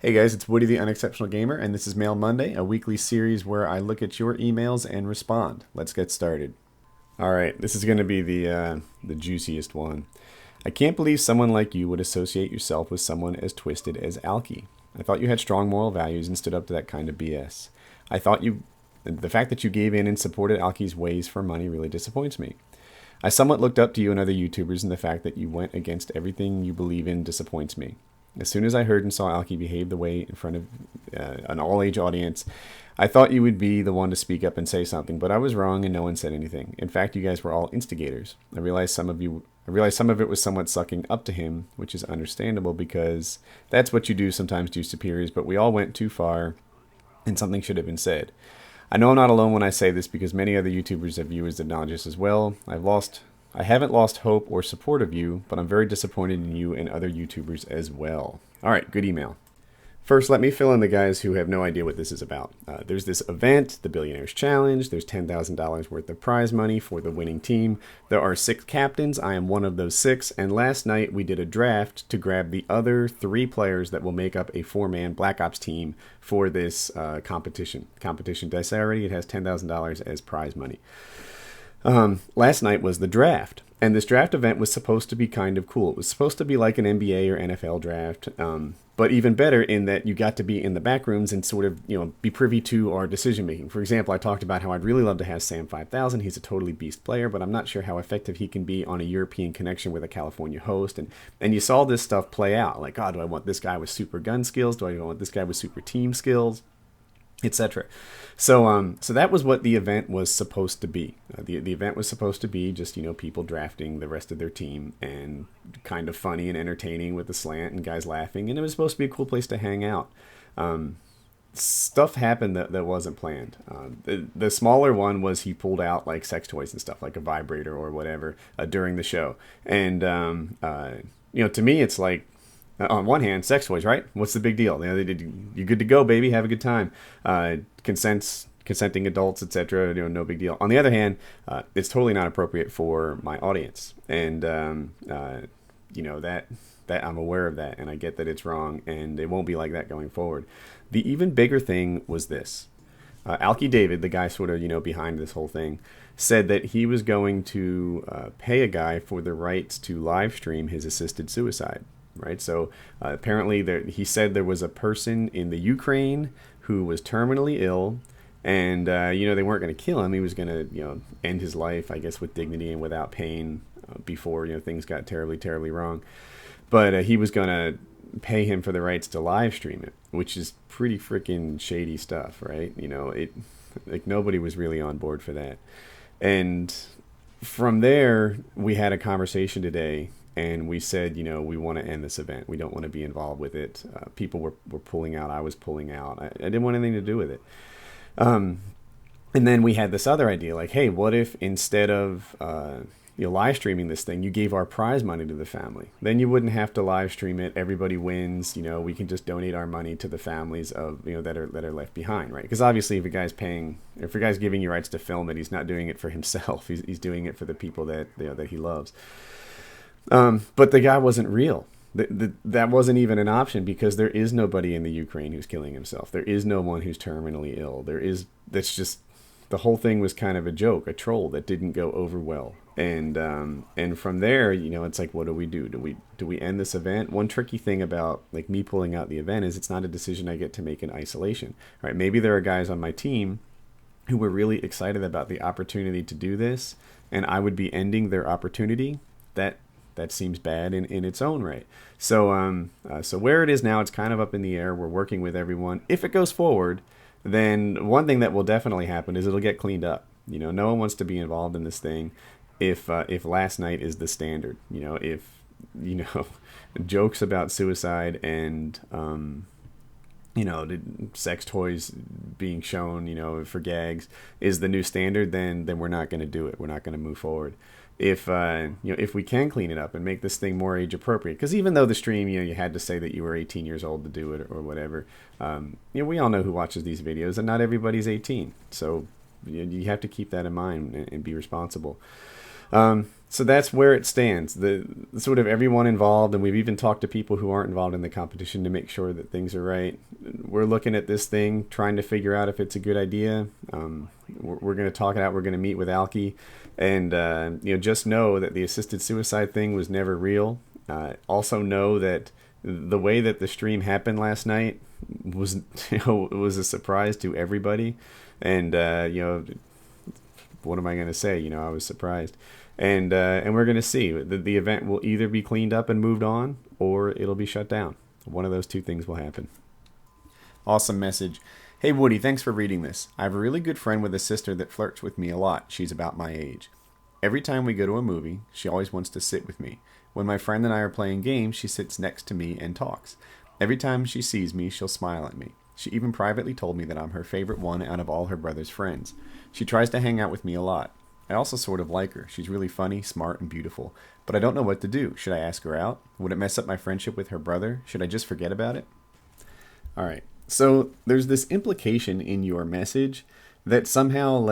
Hey guys, it's Woody the Unexceptional Gamer, and this is Mail Monday, a weekly series where I look at your emails and respond. Let's get started. All right, this is going to be the juiciest one. I can't believe someone like you would associate yourself with someone as twisted as Alki. I thought you had strong moral values and stood up to that kind of BS. The fact that you gave in and supported Alki's ways for money really disappoints me. I somewhat looked up to you and other YouTubers, and the fact that you went against everything you believe in disappoints me. As soon as I heard and saw Alki behave the way in front of an all-age audience, I thought you would be the one to speak up and say something, but I was wrong and no one said anything. In fact, you guys were all instigators. I realized some of it was somewhat sucking up to him, which is understandable because that's what you do sometimes to superiors, but we all went too far and something should have been said. I know I'm not alone when I say this because many other YouTubers have viewers that acknowledge this as well. I haven't lost hope or support of you, but I'm very disappointed in you and other YouTubers as well. All right, good email. First, let me fill in the guys who have no idea what this is about. There's this event, the Billionaire's Challenge. There's $10,000 worth of prize money for the winning team. There are 6 captains. I am one of those 6. And last night we did a draft to grab the other 3 players that will make up a 4-man Black Ops team for this competition. Did I say already? It has $10,000 as prize money. Last night was the draft, and this draft event was supposed to be kind of cool. It was supposed to be like an NBA or NFL draft, but even better in that you got to be in the back rooms and sort of, be privy to our decision making. For example, I talked about how I'd really love to have Sam 5000. He's a totally beast player, but I'm not sure how effective he can be on a European connection with a California host. And you saw this stuff play out. Like, oh, do I want this guy with super gun skills? Do I want this guy with super team skills? Etc. So that was what the event was supposed to be. The event was supposed to be just, people drafting the rest of their team and kind of funny and entertaining with the slant and guys laughing. And it was supposed to be a cool place to hang out. Stuff happened that wasn't planned. The smaller one was he pulled out like sex toys and stuff, like a vibrator or whatever, during the show. And, to me, it's like, on one hand, sex toys, right? What's the big deal? You're good to go, baby. Have a good time. Consenting adults, etc. No big deal. On the other hand, it's totally not appropriate for my audience, and that I'm aware of that, and I get that it's wrong, and it won't be like that going forward. The even bigger thing was this: Alki David, the guy sort of behind this whole thing, said that he was going to pay a guy for the rights to live stream his assisted suicide. Right, so apparently he said there was a person in the Ukraine who was terminally ill, and they weren't going to kill him. He was going to end his life, I guess, with dignity and without pain before things got terribly, terribly wrong. But he was going to pay him for the rights to live stream it, which is pretty freaking shady stuff, right? Nobody was really on board for that. And from there, we had a conversation today. And we said, we want to end this event. We don't want to be involved with it. People were pulling out. I was pulling out. I didn't want anything to do with it. And then we had this other idea, like, hey, what if instead of live streaming this thing, you gave our prize money to the family? Then you wouldn't have to live stream it. Everybody wins. We can just donate our money to the families of that are left behind, right? Because obviously, if a guy's giving you rights to film it, he's not doing it for himself. He's doing it for the people that that he loves. But the guy wasn't real. That wasn't even an option because there is nobody in the Ukraine who's killing himself. There is no one who's terminally ill. That's just, the whole thing was kind of a joke, a troll that didn't go over well. And from there, it's like, what do we do? Do we end this event? One tricky thing about like me pulling out the event is it's not a decision I get to make in isolation. Right? Maybe there are guys on my team who were really excited about the opportunity to do this, and I would be ending their opportunity. That seems bad in its own right. So where it is now, it's kind of up in the air. We're working with everyone. If it goes forward, then one thing that will definitely happen is it'll get cleaned up. No one wants to be involved in this thing if last night is the standard. If jokes about suicide and the sex toys being shown, for gags is the new standard, then we're not going to do it. We're not going to move forward. If we can clean it up and make this thing more age appropriate, because even though the stream, you had to say that you were 18 years old to do it or whatever, we all know who watches these videos, and not everybody's 18. So you have to keep that in mind and be responsible. So that's where it stands. The sort of everyone involved, and we've even talked to people who aren't involved in the competition to make sure that things are right. We're looking at this thing, trying to figure out if it's a good idea. We're going to talk it out. We're going to meet with Alki, and just know that the assisted suicide thing was never real. Also know that the way that the stream happened last night was it was a surprise to everybody, and what am I going to say? I was surprised. And we're going to see. The event will either be cleaned up and moved on, or it'll be shut down. One of those two things will happen. Awesome message. Hey, Woody, thanks for reading this. I have a really good friend with a sister that flirts with me a lot. She's about my age. Every time we go to a movie, she always wants to sit with me. When my friend and I are playing games, she sits next to me and talks. Every time she sees me, she'll smile at me. She even privately told me that I'm her favorite one out of all her brother's friends. She tries to hang out with me a lot. I also sort of like her. She's really funny, smart, and beautiful. But I don't know what to do. Should I ask her out? Would it mess up my friendship with her brother? Should I just forget about it? All right. So there's this implication in your message that somehow,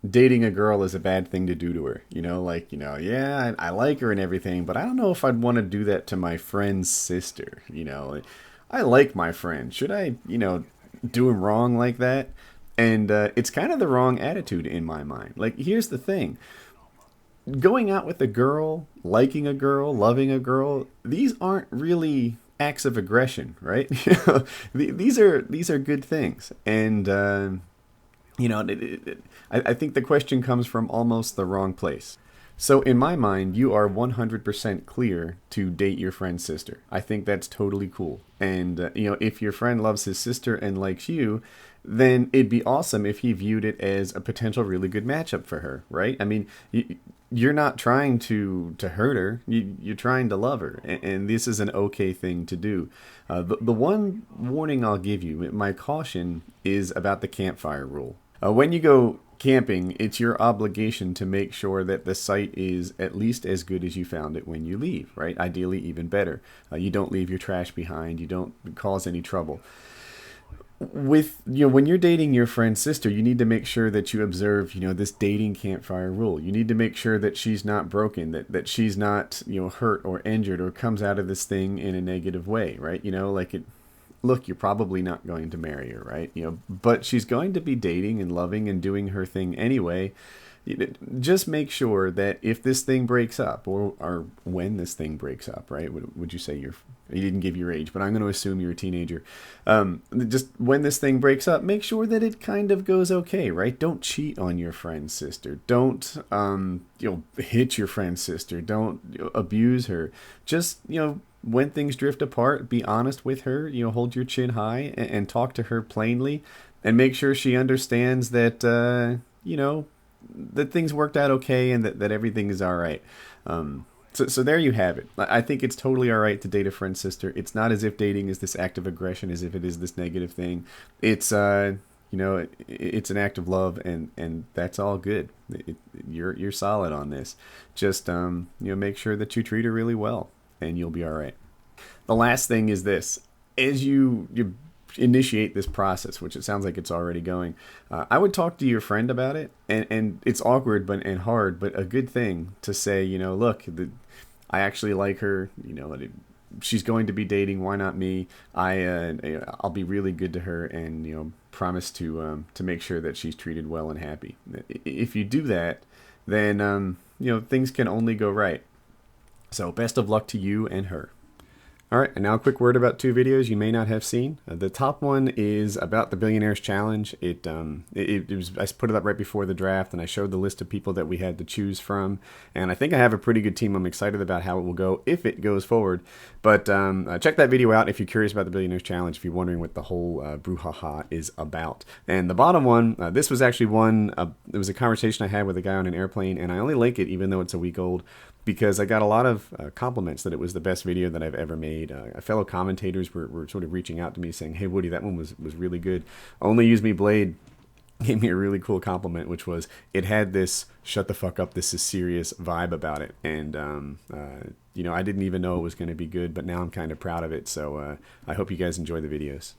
dating a girl is a bad thing to do to her. Yeah, I like her and everything, but I don't know if I'd want to do that to my friend's sister. I like my friend. Should I, do him wrong like that? And it's kind of the wrong attitude in my mind. Here's the thing. Going out with a girl, liking a girl, loving a girl, these aren't really acts of aggression, right? These are good things. And, I think the question comes from almost the wrong place. So in my mind, you are 100% clear to date your friend's sister. I think that's totally cool. And, if your friend loves his sister and likes you, then it'd be awesome if he viewed it as a potential really good matchup for her, right? I mean, you're not trying to hurt her. You're trying to love her. And this is an okay thing to do. The one warning I'll give you, my caution, is about the campfire rule. When you go camping, it's your obligation to make sure that the site is at least as good as you found it when you leave, right? Ideally, even better. You don't leave your trash behind. You don't cause any trouble. When you're dating your friend's sister, you need to make sure that you observe, this dating campfire rule. You need to make sure that she's not broken, that she's not, hurt or injured or comes out of this thing in a negative way, right? Look, you're probably not going to marry her, right? But she's going to be dating and loving and doing her thing anyway. Just make sure that if this thing breaks up, or when this thing breaks up, right? Would you say you didn't give your age, but I'm going to assume you're a teenager. Just when this thing breaks up, make sure that it kind of goes okay, right? Don't cheat on your friend's sister. Don't hit your friend's sister. Don't abuse her. Just when things drift apart, be honest with her. Hold your chin high and talk to her plainly, and make sure she understands that that things worked out okay and that everything is all right. So there you have it. I think it's totally all right to date a friend's sister. It's not as if dating is this act of aggression, as if it is this negative thing. It's it's an act of love, and that's all good. You're solid on this. Just make sure that you treat her really well, and you'll be all right. The last thing is this: as you initiate this process, which it sounds like it's already going, I would talk to your friend about it, and it's awkward and hard, but a good thing to say, look, I actually like her, she's going to be dating, why not me? I'll be really good to her, and promise to make sure that she's treated well and happy. If you do that, then things can only go right. So best of luck to you and her. All right, and now a quick word about two videos you may not have seen. The top one is about the Billionaires Challenge. It was, I put it up right before the draft, and I showed the list of people that we had to choose from. And I think I have a pretty good team. I'm excited about how it will go if it goes forward. But check that video out if you're curious about the Billionaires Challenge, if you're wondering what the whole brouhaha is about. And the bottom one, this was actually one, it was a conversation I had with a guy on an airplane, and I only link it even though it's a week old, because I got a lot of compliments that it was the best video that I've ever made. Fellow commentators were sort of reaching out to me saying, hey, Woody, that one was really good. Only Use Me Blade gave me a really cool compliment, which was it had this shut the fuck up, this is serious vibe about it. And, I didn't even know it was going to be good, but now I'm kind of proud of it. So I hope you guys enjoy the videos.